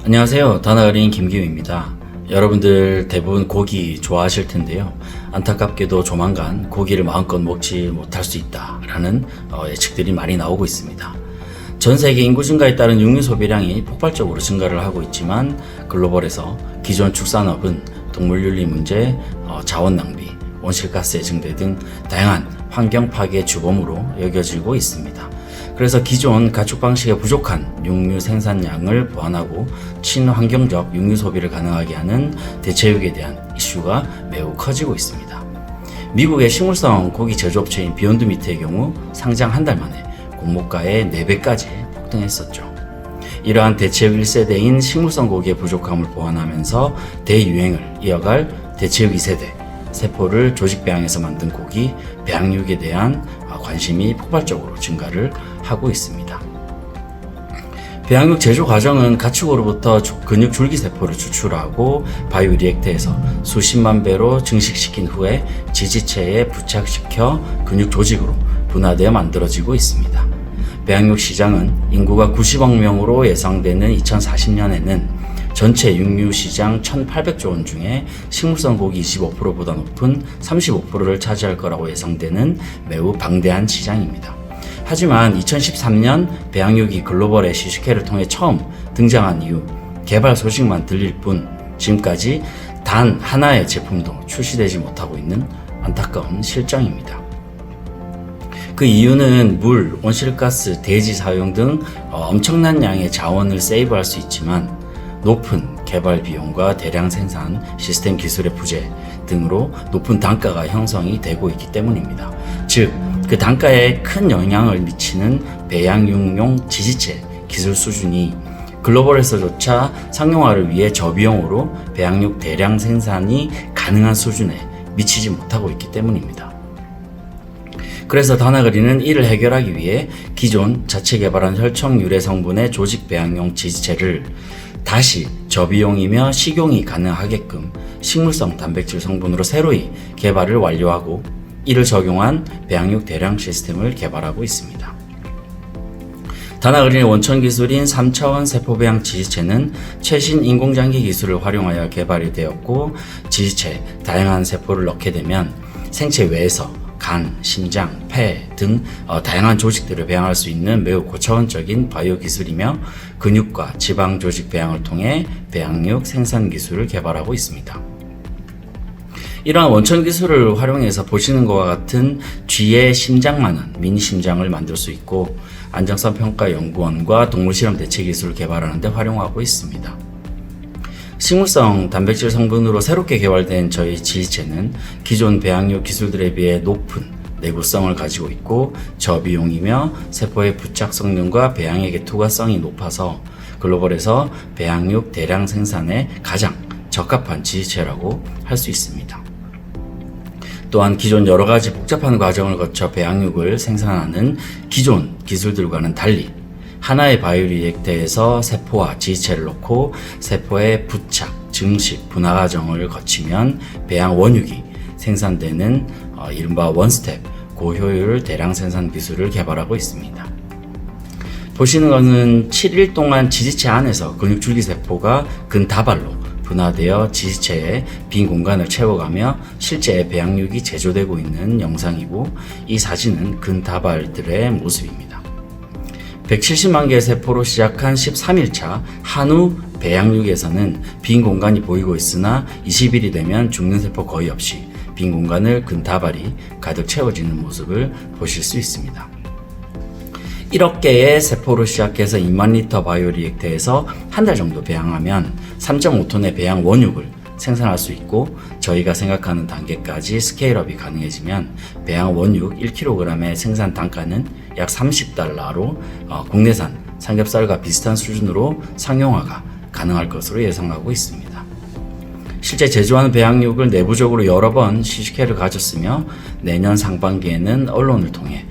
안녕하세요. 다나어린 김기우입니다. 여러분들 대부분 고기 좋아하실 텐데요. 안타깝게도 조만간 고기를 마음껏 먹지 못할 수 있다라는 예측들이 많이 나오고 있습니다. 전 세계 인구 증가에 따른 육류 소비량이 폭발적으로 증가를 하고 있지만 글로벌에서 기존 축산업은 동물윤리 문제, 자원 낭비, 온실가스의 증대 등 다양한 환경 파괴 주범으로 여겨지고 있습니다. 그래서 기존 가축 방식에 부족한 육류 생산량을 보완하고 친환경적 육류 소비를 가능하게 하는 대체육에 대한 이슈가 매우 커지고 있습니다. 미국의 식물성 고기 제조업체인 비욘드 미트의 경우 상장 한 달 만에 공모가의 4배까지 폭등했었죠. 이러한 대체육 1세대인 식물성 고기의 부족함을 보완하면서 대유행을 이어갈 대체육 2세대, 세포를 조직 배양해서 만든 고기, 배양육에 대한 관심이 폭발적으로 증가를 하고 있습니다. 배양육 제조 과정은 가축으로부터 근육 줄기세포를 추출하고 바이오리액터에서 수십만 배로 증식시킨 후에 지지체에 부착시켜 근육 조직으로 분화되어 만들어지고 있습니다. 배양육 시장은 인구가 90억 명으로 예상되는 2040년에는 전체 육류 시장 1,800조 원 중에 식물성 고기 25%보다 높은 35%를 차지할 거라고 예상되는 매우 방대한 시장입니다. 하지만 2013년 배양육이 글로벌의 시식회를 통해 처음 등장한 이후 개발 소식만 들릴 뿐 지금까지 단 하나의 제품도 출시되지 못하고 있는 안타까운 실정입니다. 그 이유는 물, 온실가스, 대지 사용 등 엄청난 양의 자원을 세이브할 수 있지만 높은 개발 비용과 대량 생산 시스템 기술의 부재 등으로 높은 단가가 형성이 되고 있기 때문입니다. 즉, 그 단가에 큰 영향을 미치는 배양육용 지지체 기술 수준이 글로벌에서조차 상용화를 위해 저비용으로 배양육 대량 생산이 가능한 수준에 미치지 못하고 있기 때문입니다. 그래서 다나그리는 이를 해결하기 위해 기존 자체 개발한 혈청 유래 성분의 조직 배양용 지지체를 다시 저비용이며 식용이 가능하게끔 식물성 단백질 성분으로 새로이 개발을 완료하고 이를 적용한 배양육 대량 시스템을 개발하고 있습니다. 다나그린의 원천 기술인 3차원 세포 배양 지지체는 최신 인공장기 기술을 활용하여 개발이 되었고 지지체에 다양한 세포를 넣게 되면 생체 외에서 간, 심장, 폐 등 다양한 조직들을 배양할 수 있는 매우 고차원적인 바이오 기술이며 근육과 지방 조직 배양을 통해 배양육 생산 기술을 개발하고 있습니다. 이러한 원천 기술을 활용해서 보시는 것과 같은 쥐의 심장만한 미니 심장을 만들 수 있고 안정성평가연구원과 동물실험 대체 기술을 개발하는 데 활용하고 있습니다. 식물성 단백질 성분으로 새롭게 개발된 저희 지지체는 기존 배양육 기술들에 비해 높은 내구성을 가지고 있고 저비용이며 세포의 부착 성능과 배양액의 투과성이 높아서 글로벌에서 배양육 대량 생산에 가장 적합한 지지체라고 할 수 있습니다. 또한 기존 여러 가지 복잡한 과정을 거쳐 배양육을 생산하는 기존 기술들과는 달리 하나의 바이오리액터에서 세포와 지지체를 넣고 세포의 부착, 증식, 분화 과정을 거치면 배양 원육이 생산되는 이른바 원스텝 고효율 대량 생산 기술을 개발하고 있습니다. 보시는 것은 7일 동안 지지체 안에서 근육 줄기세포가 근다발로 분화되어 지지체의 빈 공간을 채워가며 실제 배양육이 제조되고 있는 영상이고 이 사진은 근다발들의 모습입니다. 170만 개의 세포로 시작한 13일차 한우 배양육에서는 빈 공간이 보이고 있으나 20일이 되면 죽는 세포 거의 없이 빈 공간을 근다발이 가득 채워지는 모습을 보실 수 있습니다. 1억 개의 세포로 시작해서 2만 리터 바이오리액터에서 한 달 정도 배양하면 3.5톤의 배양 원육을 생산할 수 있고 저희가 생각하는 단계까지 스케일업이 가능해지면 배양 원육 1kg의 생산 단가는 약 $30로 국내산 삼겹살과 비슷한 수준으로 상용화가 가능할 것으로 예상하고 있습니다. 실제 제조하는 배양육을 내부적으로 여러 번 시식회를 가졌으며 내년 상반기에는 언론을 통해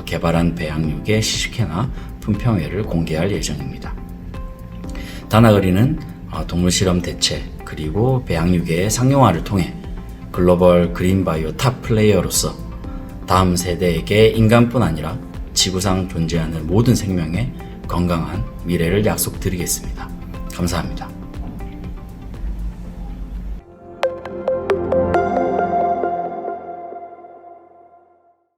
개발한 배양육의 시식회나 품평회를 공개할 예정입니다. 다나그리는 동물실험 대체 그리고 배양육의 상용화를 통해 글로벌 그린바이오 탑 플레이어로서 다음 세대에게 인간뿐 아니라 지구상 존재하는 모든 생명의 건강한 미래를 약속드리겠습니다. 감사합니다.